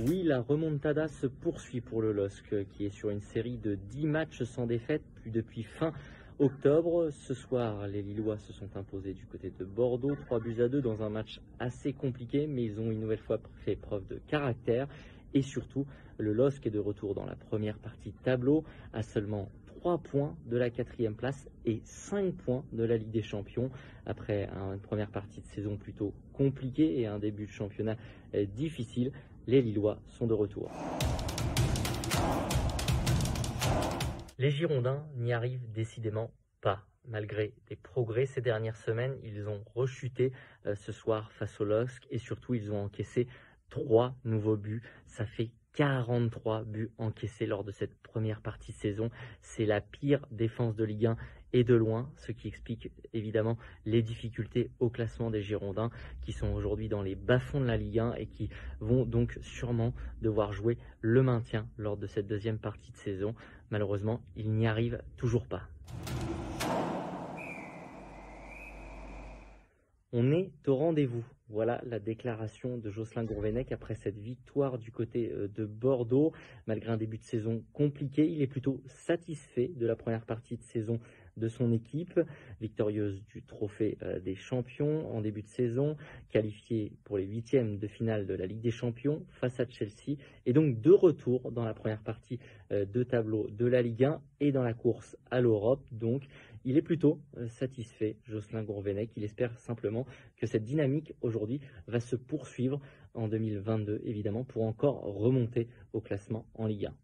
Oui, la remontada se poursuit pour le LOSC qui est sur une série de 10 matchs sans défaite depuis fin octobre. Ce soir, les Lillois se sont imposés du côté de Bordeaux, 3-2 dans un match assez compliqué, mais ils ont une nouvelle fois fait preuve de caractère. Et surtout, le LOSC est de retour dans la première partie de tableau, à seulement 3 points de la 4e place et 5 points de la Ligue des Champions. Après une première partie de saison plutôt compliquée et un début de championnat difficile, les Lillois sont de retour. Les Girondins n'y arrivent décidément pas. Malgré des progrès ces dernières semaines, ils ont rechuté ce soir face au LOSC et surtout ils ont encaissé 3 nouveaux buts. Ça fait 43 buts encaissés lors de cette première partie de saison. C'est la pire défense de Ligue 1 et de loin, ce qui explique évidemment les difficultés au classement des Girondins qui sont aujourd'hui dans les bas-fonds de la Ligue 1 et qui vont donc sûrement devoir jouer le maintien lors de cette deuxième partie de saison. Malheureusement, ils n'y arrivent toujours pas. On est au rendez-vous. Voilà la déclaration de Jocelyn Gourvenec après cette victoire du côté de Bordeaux. Malgré un début de saison compliqué, il est plutôt satisfait de la première partie de saison de son équipe, victorieuse du trophée des champions en début de saison, qualifiée pour les 8e de finale de la Ligue des Champions face à Chelsea, et donc de retour dans la première partie de tableau de la Ligue 1 et dans la course à l'Europe. Donc il est plutôt satisfait, Jocelyn Gourvenec. Il espère simplement que cette dynamique aujourd'hui va se poursuivre en 2022, évidemment, pour encore remonter au classement en Ligue 1.